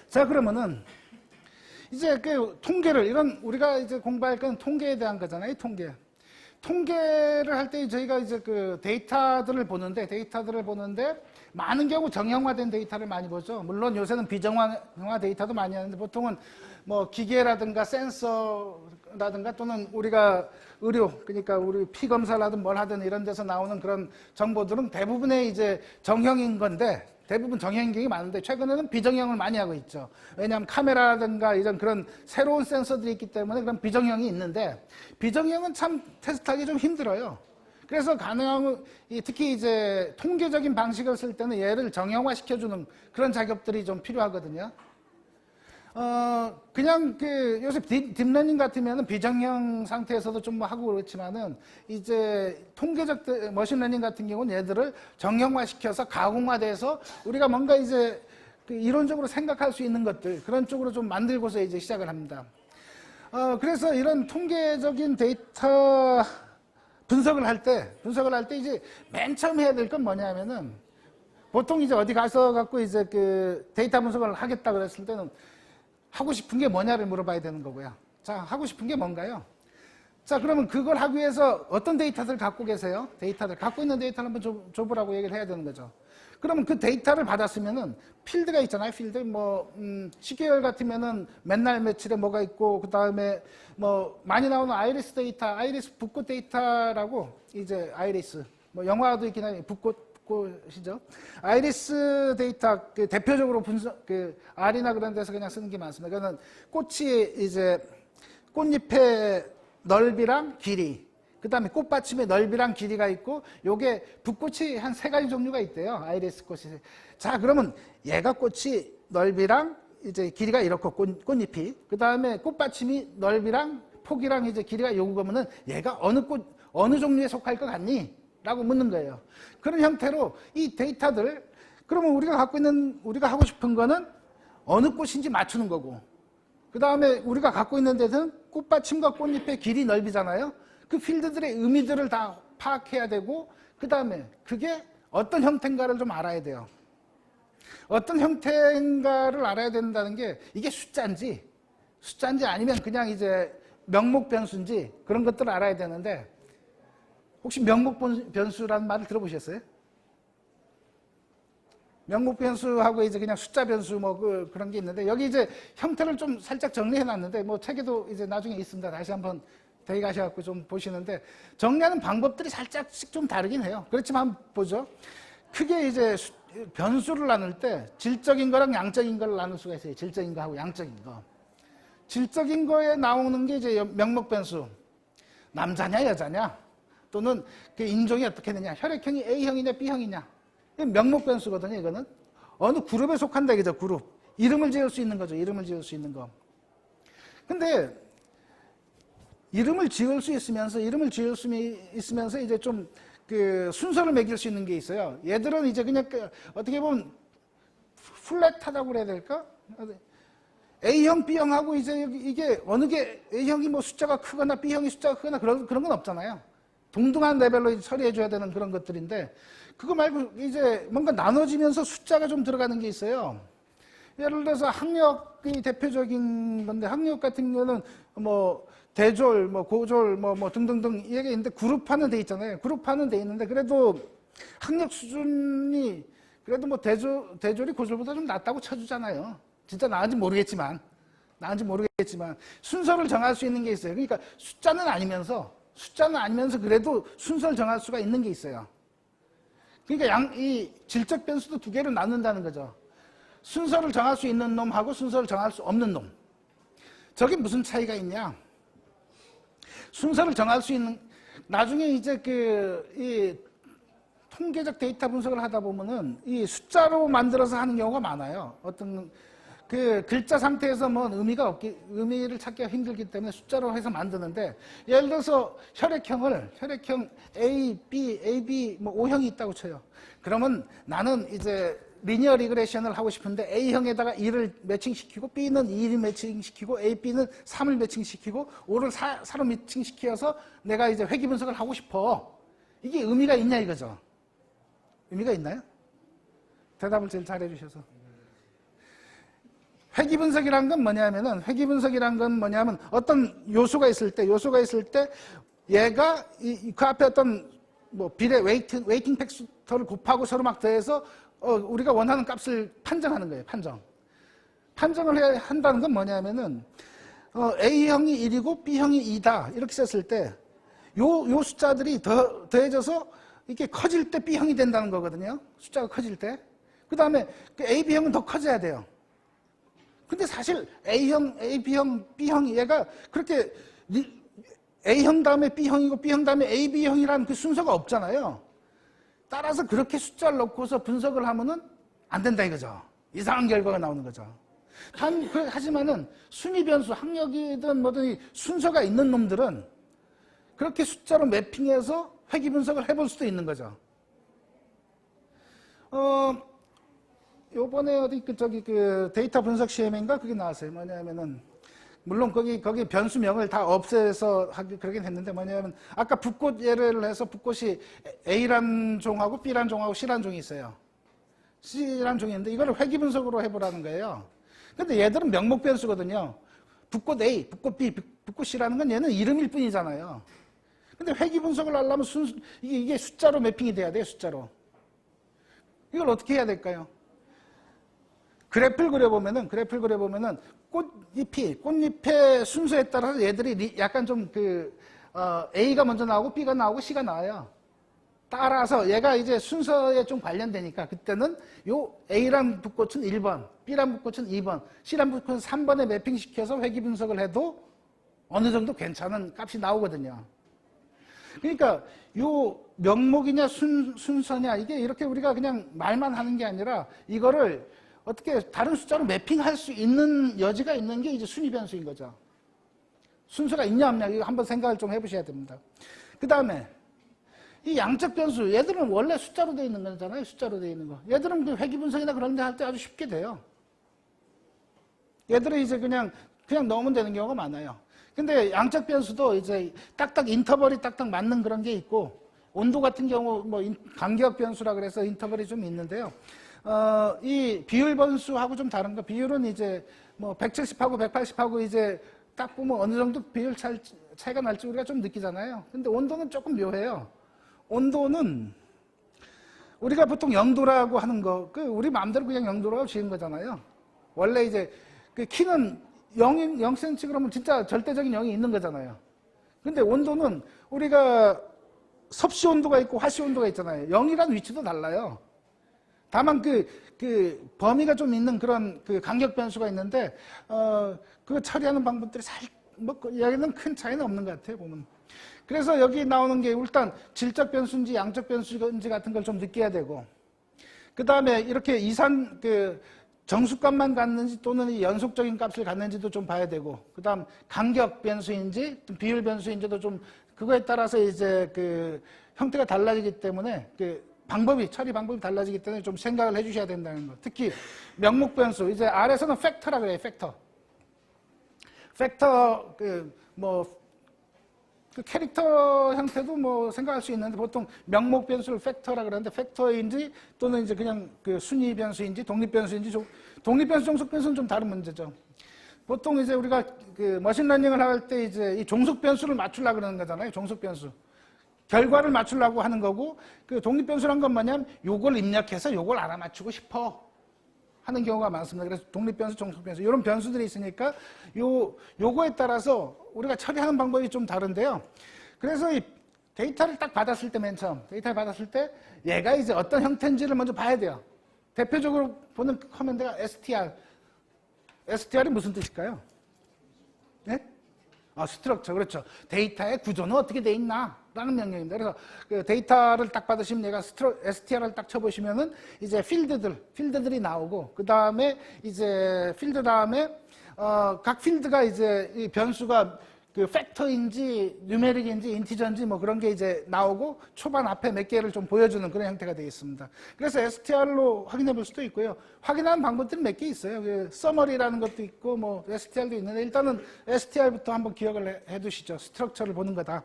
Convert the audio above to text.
자, 그러면은 이제 그 통계를 이런 우리가 이제 공부할 건 통계에 대한 거잖아요. 통계. 통계를 할 때 저희가 이제 그 데이터들을 보는데 많은 경우 정형화된 데이터를 많이 보죠. 물론 요새는 비정형화 데이터도 많이 하는데 보통은 뭐 기계라든가 센서라든가 또는 우리가 의료, 그러니까 우리 피 검사라든 뭘 하든 이런 데서 나오는 그런 정보들은 대부분의 이제 정형인 건데 대부분 정형인 경우가 많은데 최근에는 비정형을 많이 하고 있죠. 왜냐하면 카메라라든가 이런 그런 새로운 센서들이 있기 때문에 그런 비정형이 있는데 비정형은 참 테스트하기 좀 힘들어요. 그래서 가능하면 특히 이제 통계적인 방식을 쓸 때는 얘를 정형화시켜주는 그런 작업들이 좀 필요하거든요. 그냥 그 요새 딥러닝 같으면은 비정형 상태에서도 좀 뭐 하고 그렇지만은 이제 통계적 머신러닝 같은 경우는 얘들을 정형화시켜서 가공화돼서 우리가 뭔가 이제 그 이론적으로 생각할 수 있는 것들 그런 쪽으로 좀 만들고서 이제 시작을 합니다. 그래서 이런 통계적인 데이터 분석을 할 때 이제 맨 처음 해야 될 건 뭐냐면은 보통 이제 어디 가서 갖고 이제 그 데이터 분석을 하겠다 그랬을 때는 하고 싶은 게 뭐냐를 물어봐야 되는 거고요. 자, 하고 싶은 게 뭔가요? 자, 그러면 그걸 하기 위해서 어떤 데이터들 갖고 계세요? 데이터들 갖고 있는 데이터를 한번 줘보라고 얘기를 해야 되는 거죠. 그러면 그 데이터를 받았으면은 필드가 있잖아요. 필드 뭐 시계열 같으면은 맨날 며칠에 뭐가 있고 그 다음에 뭐 많이 나오는 아이리스 데이터, 아이리스 붓꽃 데이터라고 이제 아이리스 뭐 영화도 있긴 하지만 붓꽃이죠. 아이리스 데이터 그 대표적으로 분석 그 R이나 그런 데서 그냥 쓰는 게 많습니다. 그거는 꽃이 이제 꽃잎의 넓이랑 길이. 그 다음에 꽃받침의 넓이랑 길이가 있고 요게 붓꽃이 한 3가지 종류가 있대요. 아이리스 꽃이. 자, 그러면 얘가 꽃이 넓이랑 이제 길이가 이렇고 꽃잎이 그 다음에 꽃받침이 넓이랑 폭이랑 이제 길이가 요거면은 얘가 어느 종류에 속할 것 같니? 라고 묻는 거예요. 그런 형태로 이 데이터들 그러면 우리가 하고 싶은 거는 어느 꽃인지 맞추는 거고 그 다음에 우리가 갖고 있는 데는 꽃받침과 꽃잎의 길이 넓이잖아요. 그 필드들의 의미들을 다 파악해야 되고 그 다음에 그게 어떤 형태인가를 좀 알아야 돼요. 어떤 형태인가를 알아야 된다는 게 이게 숫자인지 아니면 그냥 이제 명목 변수인지 그런 것들을 알아야 되는데 혹시 명목 변수라는 말을 들어보셨어요? 명목 변수하고 이제 그냥 숫자 변수 뭐 그런 게 있는데 여기 이제 형태를 좀 살짝 정리해 놨는데 뭐 책에도 이제 나중에 있습니다. 다시 한번 대기 가셔갖고 좀 보시는데 정리하는 방법들이 살짝씩 좀 다르긴 해요. 그렇지만 한번 보죠. 크게 이제 변수를 나눌 때 질적인 거랑 양적인 걸 나눌 수가 있어요. 질적인 거하고 양적인 거. 질적인 거에 나오는 게 이제 명목 변수. 남자냐 여자냐 또는 그 인종이 어떻게 되냐 혈액형이 A형이냐 B형이냐 명목 변수거든요. 이거는 어느 그룹에 속한다 이거죠. 그룹. 이름을 지을 수 있는 거죠. 이름을 지을 수 있는 거. 근데 이름을 지을 수 있으면서 이제 좀 그 순서를 매길 수 있는 게 있어요. 얘들은 이제 그냥 어떻게 보면 플랫하다고 그래야 될까? A형, B형하고 이제 이게 어느 게 A형이 뭐 숫자가 크거나 B형이 숫자가 크거나 그런 건 없잖아요. 동등한 레벨로 처리해줘야 되는 그런 것들인데 그거 말고 이제 뭔가 나눠지면서 숫자가 좀 들어가는 게 있어요. 예를 들어서 학력이 대표적인 건데 학력 같은 경우는 뭐 대졸, 뭐 고졸, 뭐 등등등 이게 있는데 그룹화는 돼 있잖아요. 그룹화는 돼 있는데 그래도 학력 수준이 그래도 뭐 대졸이 고졸보다 좀 낫다고 쳐주잖아요. 진짜 나은지 모르겠지만 순서를 정할 수 있는 게 있어요. 그러니까 숫자는 아니면서 그래도 순서를 정할 수가 있는 게 있어요. 그러니까 이 질적 변수도 2개로 나눈다는 거죠. 순서를 정할 수 있는 놈하고 순서를 정할 수 없는 놈. 저게 무슨 차이가 있냐? 순서를 정할 수 있는 나중에 이제 이 통계적 데이터 분석을 하다 보면은 이 숫자로 만들어서 하는 경우가 많아요. 어떤 그 글자 상태에서 뭐 의미를 찾기가 힘들기 때문에 숫자로 해서 만드는데 예를 들어서 혈액형 A, B 뭐 O형이 있다고 쳐요. 그러면 나는 이제 리니어 리그레션을 하고 싶은데 A형에다가 2를 매칭시키고 B는 2를 매칭시키고 AB는 3을 매칭시키고 O를 4로 매칭시켜서 내가 이제 회귀 분석을 하고 싶어. 이게 의미가 있냐 이거죠. 의미가 있나요? 대답을 제일 잘해 주셔서. 회귀 분석이란 건 뭐냐면 어떤 요소가 있을 때 얘가 그 앞에 어떤 뭐 비례 웨이팅 팩터를 곱하고 서로 막 더해서 우리가 원하는 값을 판정하는 거예요. 판정을 한다는 건 뭐냐면은 A형이 1이고 B형이 2다 이렇게 썼을 때 요 숫자들이 더해져서 이렇게 커질 때 B형이 된다는 거거든요. 숫자가 커질 때. 그 다음에 A, B형은 더 커져야 돼요. 근데 사실 A형, B형, 얘가 그렇게 A형 다음에 B형이고 B형 다음에 AB형이라는 그 순서가 없잖아요. 따라서 그렇게 숫자를 넣고서 분석을 하면은 안 된다 이거죠. 이상한 결과가 나오는 거죠. 하지만은 순위 변수, 학력이든 뭐든 순서가 있는 놈들은 그렇게 숫자로 매핑해서 회귀 분석을 해볼 수도 있는 거죠. 요번에 어디 그 데이터 분석 시험인가 그게 나왔어요. 뭐냐면은 물론 거기 변수명을 다 없애서 그러긴 했는데 뭐냐면 아까 붓꽃 예를 해서 붓꽃이 A란 종하고 B란 종하고 C란 종이 있어요. C란 종이 있는데 이거를 회귀 분석으로 해보라는 거예요. 근데 얘들은 명목 변수거든요. 붓꽃 A, 붓꽃 B, 붓꽃 C라는 건 얘는 이름일 뿐이잖아요. 근데 회귀 분석을 하려면 이게 숫자로 매핑이 돼야 돼요, 숫자로. 이걸 어떻게 해야 될까요? 그래프를 그려보면은 꽃잎의 순서에 따라서 얘들이 약간 좀 A가 먼저 나오고 B가 나오고 C가 나와요. 따라서 얘가 이제 순서에 좀 관련되니까 그때는 요 A란 붓꽃은 1번, B란 붓꽃은 2번, C란 붓꽃은 3번에 매핑시켜서 회귀 분석을 해도 어느 정도 괜찮은 값이 나오거든요. 그러니까 요 명목이냐 순서냐 이게 이렇게 우리가 그냥 말만 하는 게 아니라 이거를 어떻게 다른 숫자로 매핑할 수 있는 여지가 있는 게 이제 순위 변수인 거죠. 순서가 있냐 없냐 이거 한번 생각을 좀 해보셔야 됩니다. 그 다음에 이 양적 변수 얘들은 원래 숫자로 되어 있는 거잖아요. 숫자로 되어 있는 거. 얘들은 그 회귀 분석이나 그런 데 할 때 아주 쉽게 돼요. 얘들은 이제 그냥 넣으면 되는 경우가 많아요. 근데 양적 변수도 이제 딱딱 인터벌이 딱딱 맞는 그런 게 있고 온도 같은 경우 뭐 간격 변수라 그래서 인터벌이 좀 있는데요. 이 비율 변수하고 좀 다른 거. 비율은 이제 뭐 170하고 180하고 이제 딱 보면 어느 정도 비율 차이가 날지 우리가 좀 느끼잖아요. 근데 온도는 조금 묘해요. 온도는 우리가 보통 0도라고 하는 거, 우리 마음대로 그냥 0도라고 지은 거잖아요. 원래 이제 그 키는 0cm 그러면 진짜 절대적인 0이 있는 거잖아요. 근데 온도는 우리가 섭씨 온도가 있고 화씨 온도가 있잖아요. 0이라는 위치도 달라요. 다만 그 범위가 좀 있는 그런 그 간격 변수가 있는데 그거 처리하는 방법들이 여기는 큰 차이는 없는 것 같아요, 보면. 그래서 여기 나오는 게 일단 질적 변수인지 양적 변수인지 같은 걸 좀 느껴야 되고, 그 다음에 이렇게 정수값만 갖는지 또는 연속적인 값을 갖는지도 좀 봐야 되고, 그 다음 간격 변수인지 비율 변수인지도 좀 그거에 따라서 이제 그 형태가 달라지기 때문에 처리 방법이 달라지기 때문에 좀 생각을 해주셔야 된다는 거. 특히 명목 변수, 이제 R에서는 팩터라 그래요, 팩터. 그 캐릭터 형태도 뭐 생각할 수 있는데 보통 명목 변수를 팩터라 그러는데 팩터인지 또는 이제 그냥 그 순위 변수인지 독립 변수인지 독립 변수, 종속 변수는 좀 다른 문제죠. 보통 이제 우리가 그 머신러닝을 할 때 이제 이 종속 변수를 맞추려고 그러는 거잖아요. 종속 변수. 결과를 맞추려고 하는 거고, 그 독립 변수란 건 뭐냐면 요걸 입력해서 요걸 알아맞추고 싶어 하는 경우가 많습니다. 그래서 독립 변수, 종속 변수 이런 변수들이 있으니까 요거에 따라서 우리가 처리하는 방법이 좀 다른데요. 그래서 이 데이터를 딱 받았을 때 맨 처음 데이터를 받았을 때 얘가 이제 어떤 형태인지를 먼저 봐야 돼요. 대표적으로 보는 커맨드가 str. str이 무슨 뜻일까요? 네? 스트럭처. 그렇죠. 데이터의 구조는 어떻게 돼 있나? 라는 명령입니다. 그래서 그 데이터를 딱 받으시면 얘가 str을 딱 쳐보시면은 이제 필드들이 나오고, 그 다음에 이제 필드 다음에, 각 필드가 이제 이 변수가 그 팩터인지, 뉴메릭인지, 인티저인지 뭐 그런 게 이제 나오고, 초반 앞에 몇 개를 좀 보여주는 그런 형태가 되어 있습니다. 그래서 str로 확인해 볼 수도 있고요. 확인하는 방법들은 몇 개 있어요. 그 서머리라는 것도 있고, 뭐 str도 있는데, 일단은 str부터 한번 기억을 해 두시죠. 스트럭처를 보는 거다.